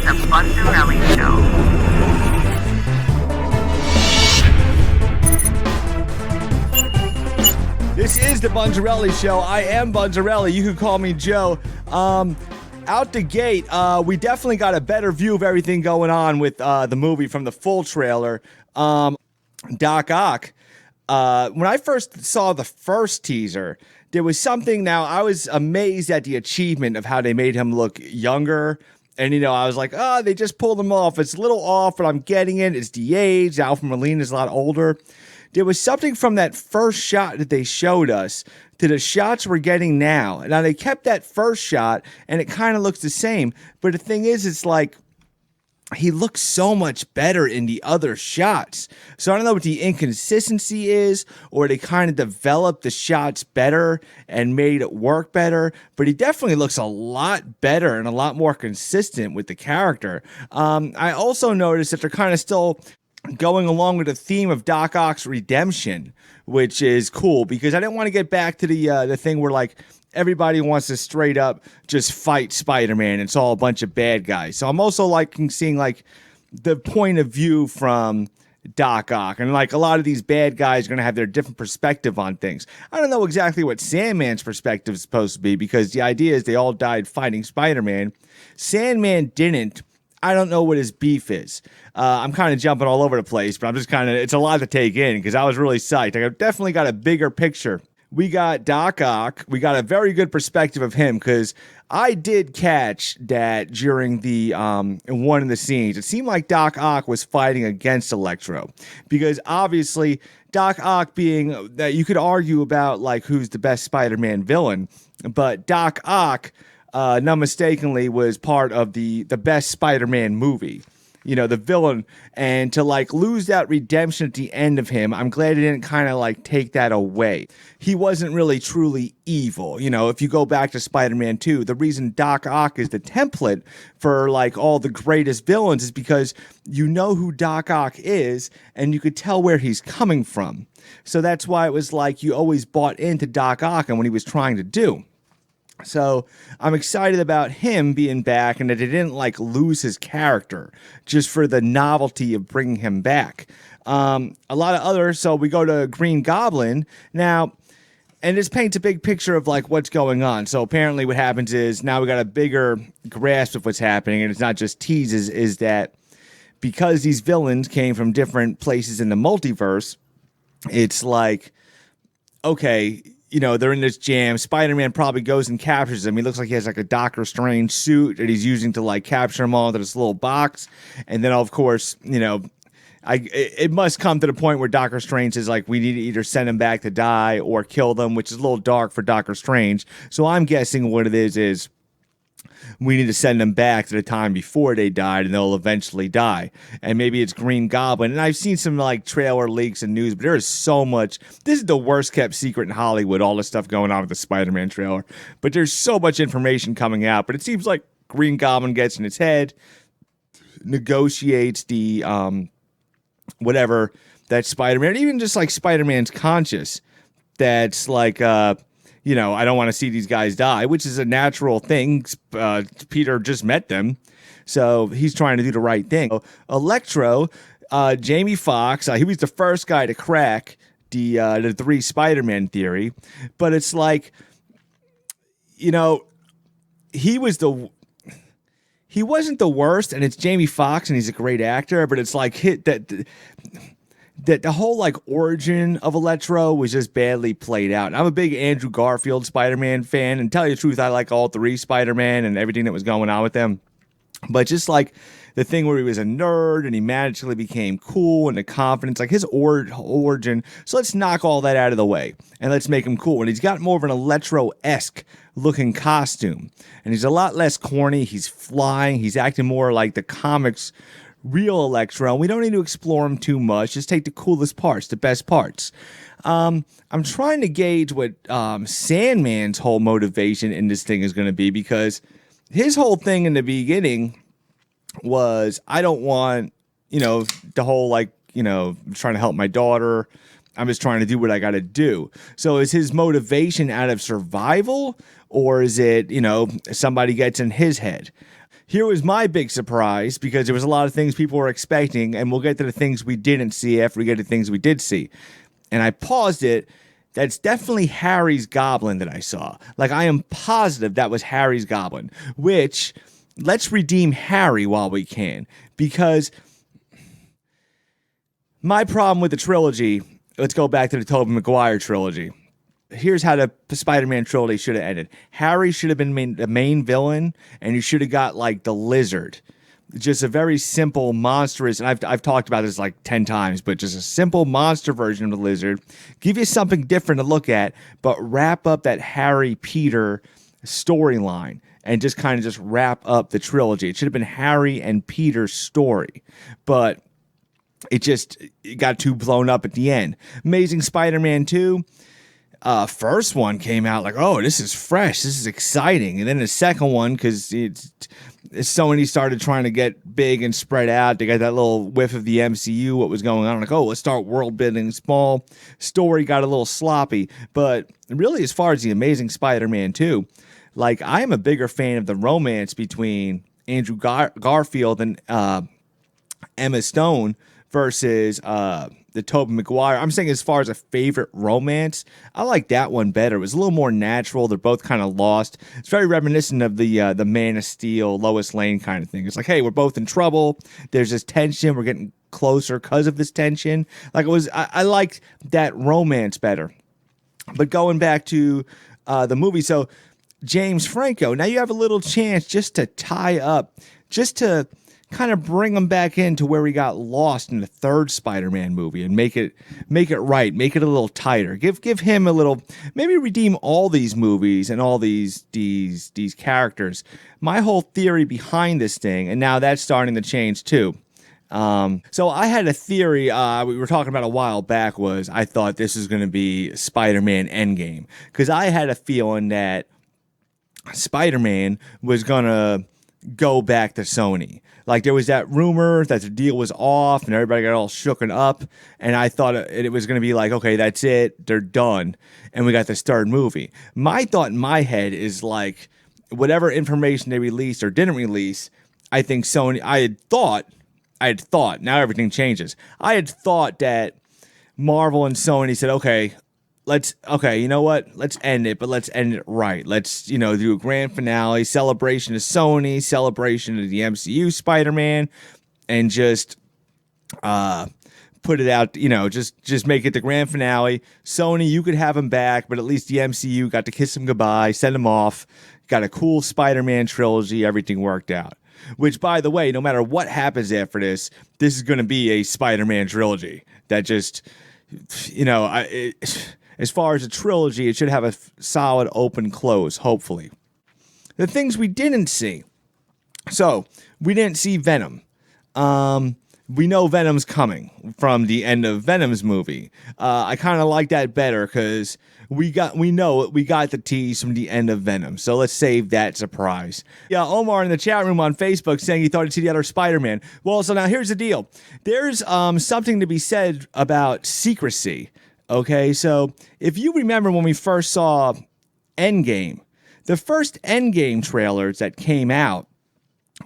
the Bunzerelly Show. This is the Bunzerelly Show. I am Bunzerelly. You could call me Joe. Out the gate, we definitely got a better view of everything going on with the movie from the full trailer. Doc Ock. When I first saw the first teaser, there was something. Now, I was amazed at the achievement of how they made him look younger. And, I was like, they just pulled him off. It's a little off, but I'm getting it. It's the age. Alfred Molina's a lot older. There was something from that first shot that they showed us to the shots we're getting now. Now, they kept that first shot, and it kind of looks the same. But the thing is, it's like he looks so much better in the other shots. So I don't know what the inconsistency is, or they kind of developed the shots better and made it work better. But he definitely looks a lot better and a lot more consistent with the character. I also noticed that they're kind of still going along with the theme of Doc Ock's redemption, which is cool because I didn't want to get back to the thing where like everybody wants to straight up just fight Spider-Man. It's all a bunch of bad guys. So I'm also liking seeing like the point of view from Doc Ock, and like a lot of these bad guys are going to have their different perspective on things. I don't know exactly what Sandman's perspective is supposed to be because the idea is they all died fighting Spider-Man. Sandman didn't. I don't know what his beef is. I'm kind of jumping all over the place, but I'm just it's a lot to take in because I was really psyched. I definitely got a bigger picture. We got Doc Ock. We got a very good perspective of him because I did catch that during the in one of the scenes. It seemed like Doc Ock was fighting against Electro because obviously Doc Ock being that you could argue about like who's the best Spider-Man villain, but Doc Ock not mistakenly was part of the best Spider-Man movie, the villain, and to like lose that redemption at the end of him, I'm glad it didn't kind of like take that away. He wasn't really truly evil. If you go back to Spider-Man 2, the reason Doc Ock is the template for like all the greatest villains is because you know who Doc Ock is and you could tell where he's coming from. So that's why it was like you always bought into Doc Ock and what he was trying to do. So I'm excited about him being back and that they didn't like lose his character just for the novelty of bringing him back. A lot of others. So we go to Green Goblin now, and this paints a big picture of like what's going on. So apparently what happens is now we got a bigger grasp of what's happening, and it's not just teases, is that because these villains came from different places in the multiverse, it's like, okay, they're in this jam. Spider-Man probably goes and captures him. He looks like he has like a Doctor Strange suit that he's using to like capture them all into this little box. And then, of course, it must come to the point where Doctor Strange is like, we need to either send him back to die or kill them, which is a little dark for Doctor Strange. So I'm guessing what it is we need to send them back to the time before they died and they'll eventually die. And maybe it's Green Goblin. And I've seen some like trailer leaks and news, but there is so much. This is the worst kept secret in Hollywood, all this stuff going on with the Spider-Man trailer. But there's so much information coming out. But it seems like Green Goblin gets in his head, negotiates the whatever that Spider-Man, even just like Spider-Man's conscious, that's like I don't want to see these guys die, which is a natural thing. Peter just met them, so he's trying to do the right thing. Electro, Jamie Foxx, he was the first guy to crack the three Spider-Man theory, but it's like, he wasn't the worst, and it's Jamie Foxx, and he's a great actor, but it's like that the whole like origin of Electro was just badly played out. And I'm a big Andrew Garfield Spider-Man fan, and tell you the truth, I like all three Spider-Man and everything that was going on with them. But just like the thing where he was a nerd and he magically became cool and the confidence, like his origin. So let's knock all that out of the way and let's make him cool. And he's got more of an Electro-esque looking costume, and he's a lot less corny. He's flying. He's acting more like the comics real Electro. We don't need to explore him too much. Just take the coolest parts, the best parts. I'm trying to gauge what Sandman's whole motivation in this thing is going to be, because his whole thing in the beginning was, I don't want, the whole trying to help my daughter. I'm just trying to do what I got to do. So is his motivation out of survival, or is it, somebody gets in his head? here was my big surprise, because there was a lot of things people were expecting, and we'll get to the things we didn't see after we get to things we did see. And I paused it. That's definitely Harry's goblin that I saw. Like, I am positive that was Harry's goblin, which, let's redeem Harry while we can, because my problem with the trilogy, let's go back to the Tobey Maguire trilogy. Here's how the Spider-Man trilogy should have ended. Harry should have been the main villain, and you should have got, like, the Lizard. Just a very simple, monstrous, and I've talked about this like 10 times, but just a simple monster version of the Lizard. Give you something different to look at, but wrap up that Harry-Peter storyline and just kind of just wrap up the trilogy. It should have been Harry and Peter's story, but it got too blown up at the end. Amazing Spider-Man 2. First one came out like, oh, this is fresh, this is exciting. And then the second one, because Sony started trying to get big and spread out, they got that little whiff of the MCU, what was going on. Like, oh, let's start world building small. Story got a little sloppy. But really, as far as the Amazing Spider-Man 2, like, I am a bigger fan of the romance between Andrew Garfield and Emma Stone versus the Tobey Maguire. I'm saying as far as a favorite romance, I like that one better. It was a little more natural. They're both kind of lost. It's very reminiscent of the Man of Steel, Lois Lane kind of thing. It's like, hey, we're both in trouble. There's this tension. We're getting closer because of this tension. Like, I liked that romance better. But going back to the movie, so James Franco, now you have a little chance just to tie up, just to kind of bring him back into where we got lost in the third Spider-Man movie and make it right, make it a little tighter. Give him a little, maybe redeem all these movies and all these characters. My whole theory behind this thing, and now that's starting to change too. So I had a theory we were talking about a while back, was I thought this was going to be Spider-Man Endgame, because I had a feeling that Spider-Man was going to go back to Sony. Like, there was that rumor that the deal was off and everybody got all shooken up, and I thought it was going to be like, okay, that's it, they're done, and we got this third movie. My thought in my head is like, whatever information they released or didn't release, I think Sony, I had thought, now everything changes. I had thought that Marvel and Sony said, okay, you know what? Let's end it, but let's end it right. Let's, do a grand finale, celebration of Sony, celebration of the MCU Spider-Man, and just put it out, just make it the grand finale. Sony, you could have him back, but at least the MCU got to kiss him goodbye, send him off, got a cool Spider-Man trilogy, everything worked out. Which, by the way, no matter what happens after this is going to be a Spider-Man trilogy. That just, as far as a trilogy, it should have a solid open close, hopefully. The things we didn't see. So, we didn't see Venom. We know Venom's coming from the end of Venom's movie. I kind of like that better because we got the tease from the end of Venom. So let's save that surprise. Yeah, Omar in the chat room on Facebook saying he thought he'd see the other Spider-Man. Well, so now here's the deal. There's something to be said about secrecy. Okay, so if you remember when we first saw Endgame, the first Endgame trailers that came out,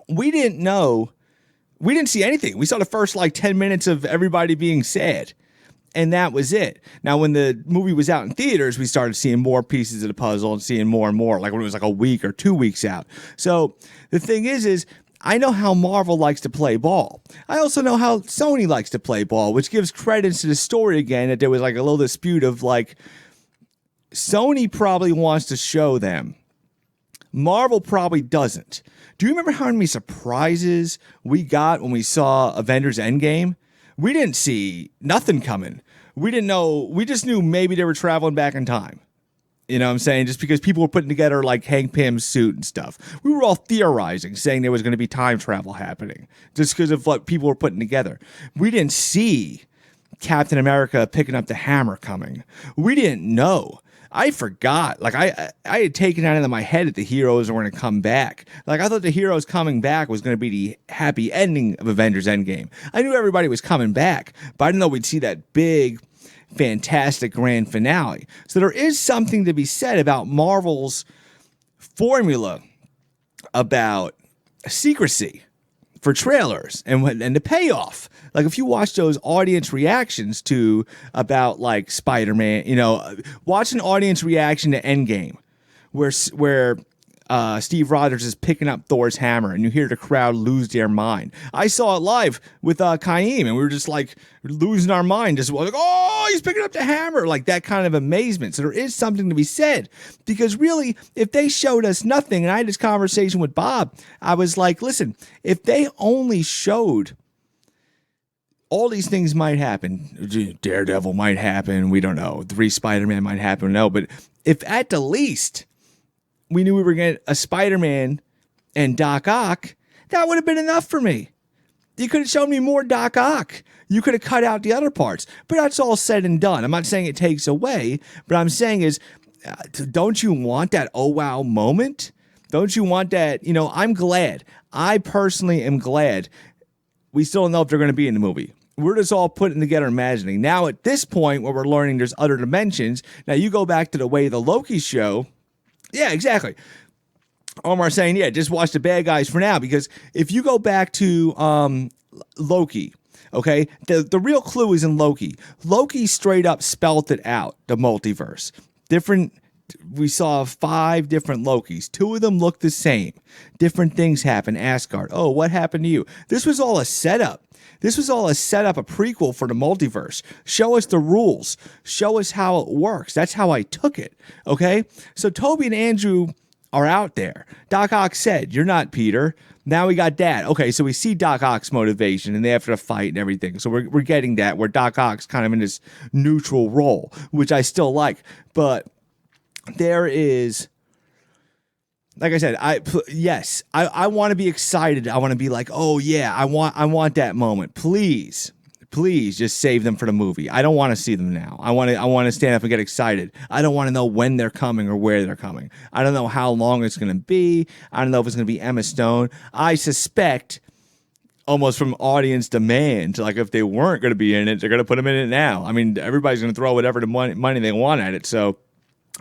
we didn't see anything. We saw the first 10 minutes of everybody being sad, and that was it. Now, when the movie was out in theaters, we started seeing more pieces of the puzzle and seeing more and more, like when it was a week or 2 weeks out. So the thing is I know how Marvel likes to play ball. I also know how Sony likes to play ball, which gives credence to the story again, that there was a little dispute of Sony probably wants to show them. Marvel probably doesn't. Do you remember how many surprises we got when we saw Avengers Endgame? We didn't see nothing coming. We didn't know. We just knew maybe they were traveling back in time. You know what I'm saying? Just because people were putting together Hank Pym's suit and stuff. We were all theorizing, saying there was going to be time travel happening just because of what people were putting together. We didn't see Captain America picking up the hammer coming. We didn't know. I forgot. I had taken out into my head that the heroes were going to come back. I thought the heroes coming back was going to be the happy ending of Avengers Endgame. I knew everybody was coming back, but I didn't know we'd see that big, fantastic grand finale. So there is something to be said about Marvel's formula about secrecy for trailers and the payoff. Like if you watch those audience reactions to about like Spider-Man, watch an audience reaction to Endgame where Steve Rogers is picking up Thor's hammer and you hear the crowd lose their mind. I saw it live with Kaim and we were just like losing our mind, just like, oh, he's picking up the hammer, like that kind of amazement. So there is something to be said, because really, if they showed us nothing, and I had this conversation with Bob, I was like, listen, if they only showed all these things might happen, Daredevil might happen, we don't know, 3 Spider-Man might happen, no, but if at the least we knew we were getting a Spider-Man and Doc Ock, that would have been enough for me. You could have shown me more Doc Ock. You could have cut out the other parts. But that's all said and done. I'm not saying it takes away, but I'm saying is, don't you want that oh wow moment? Don't you want that? I'm glad. I personally am glad. We still don't know if they're going to be in the movie. We're just all putting together imagining. Now at this point where we're learning there's other dimensions, now you go back to the way the Loki show. Yeah, exactly. Omar saying, yeah, just watch the bad guys for now, because if you go back to Loki, okay, the real clue is in Loki. Loki straight up spelt it out, the multiverse. We saw 5 different Lokis. 2 of them look the same. Different things happen. Asgard. Oh, what happened to you? This was all a setup. A prequel for the multiverse. Show us the rules. Show us how it works. That's how I took it. Okay? So Toby and Andrew are out there. Doc Ock said, you're not Peter. Now we got that. Okay, so we see Doc Ock's motivation and they have to fight and everything. So we're getting that, where Doc Ock's kind of in this neutral role, which I still like. But there is, like I said, I want to be excited. I want to be like, oh yeah, I want that moment. Please just save them for the movie. I don't want to see them now. I want to stand up and get excited. I don't want to know when they're coming or where they're coming. I don't know how long it's going to be. I don't know if it's going to be Emma Stone. I suspect, almost from audience demand, like if they weren't going to be in it, they're going to put them in it now. I mean, everybody's going to throw whatever the money they want at it. So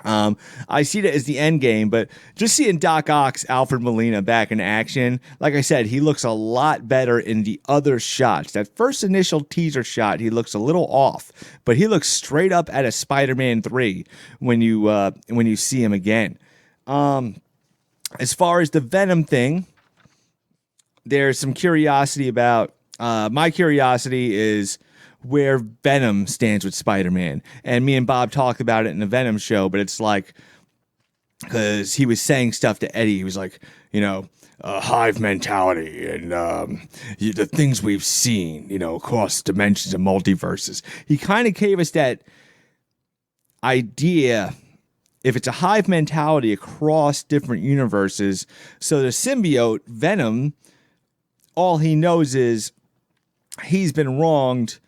I see that as the end game, but just seeing Doc Ock's Alfred Molina back in action, like I said, he looks a lot better in the other shots. That first initial teaser shot, he looks a little off, but he looks straight up at a Spider-Man 3 when you see him again. As far as the Venom thing, there's some curiosity about. My curiosity is where Venom stands with Spider-Man. And me and Bob talked about it in the Venom show, but it's like, because he was saying stuff to Eddie. He was like, hive mentality and the things we've seen, across dimensions and multiverses. He kind of gave us that idea, if it's a hive mentality across different universes. So the symbiote, Venom, all he knows is he's been wronged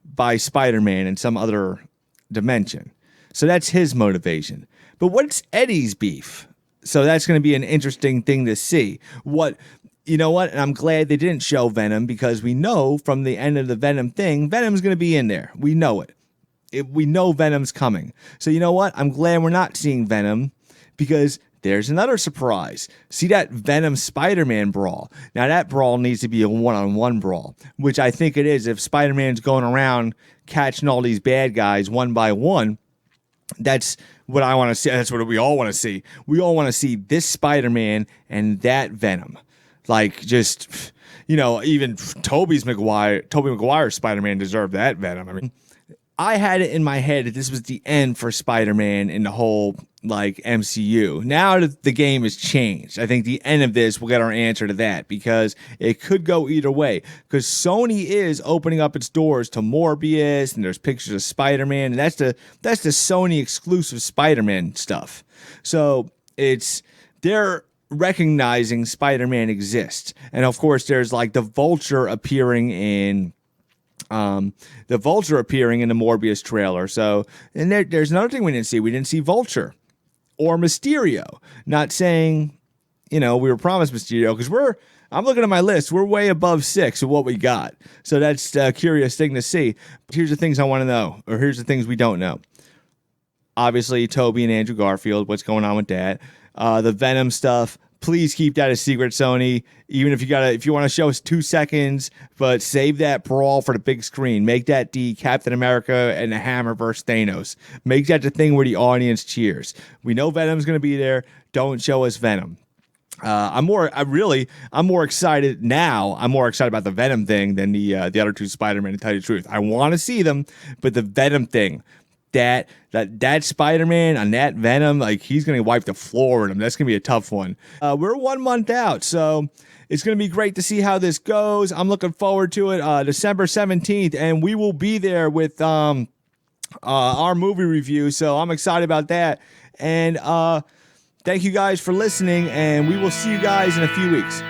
by Spider-Man in some other dimension. So that's his motivation. But what's Eddie's beef? So that's going to be an interesting thing to see. You know what? And I'm glad they didn't show Venom, because we know from the end of the Venom thing, Venom's going to be in there. We know it. We know Venom's coming. So you know what? I'm glad we're not seeing Venom, because there's another surprise. See that Venom Spider-Man brawl. Now that brawl needs to be a one-on-one brawl, which I think it is. If Spider-Man's going around catching all these bad guys one by one, that's what I want to see. That's what we all want to see. We all want to see this Spider-Man and that Venom. Like, just, even Tobey Maguire's Spider-Man deserved that Venom. I mean, I had it in my head that this was the end for Spider-Man in the whole, MCU. Now that the game has changed, I think the end of this, we'll get our answer to that, because it could go either way. Because Sony is opening up its doors to Morbius, and there's pictures of Spider-Man, and that's the Sony exclusive Spider-Man stuff. So they're recognizing Spider-Man exists. And of course, there's the Vulture appearing in the Morbius trailer. So, and there's another thing we didn't see. We didn't see Vulture or Mysterio. Not saying, we were promised Mysterio, because I'm looking at my list. We're way above 6 of what we got. So that's a curious thing to see. But here's the things I want to know, or here's the things we don't know. Obviously, Toby and Andrew Garfield, what's going on with that? The Venom stuff, Please keep that a secret, Sony. Even if you want to show us 2 seconds, but save that brawl for the big screen. Make that the Captain America and the Hammer versus Thanos. Make that the thing where the audience cheers. We know Venom's going to be there. Don't show us Venom. I'm more excited now. I'm more excited about the Venom thing than the other two Spider-Man, to tell you the truth. I want to see them, but the Venom thing, that Spider-Man on that Venom, like, he's going to wipe the floor with him. That's going to be a tough one. We're 1 month out, so it's going to be great to see how this goes. I'm looking forward to it. December 17th, and we will be there with our movie review, so I'm excited about that. And thank you guys for listening, and we will see you guys in a few weeks.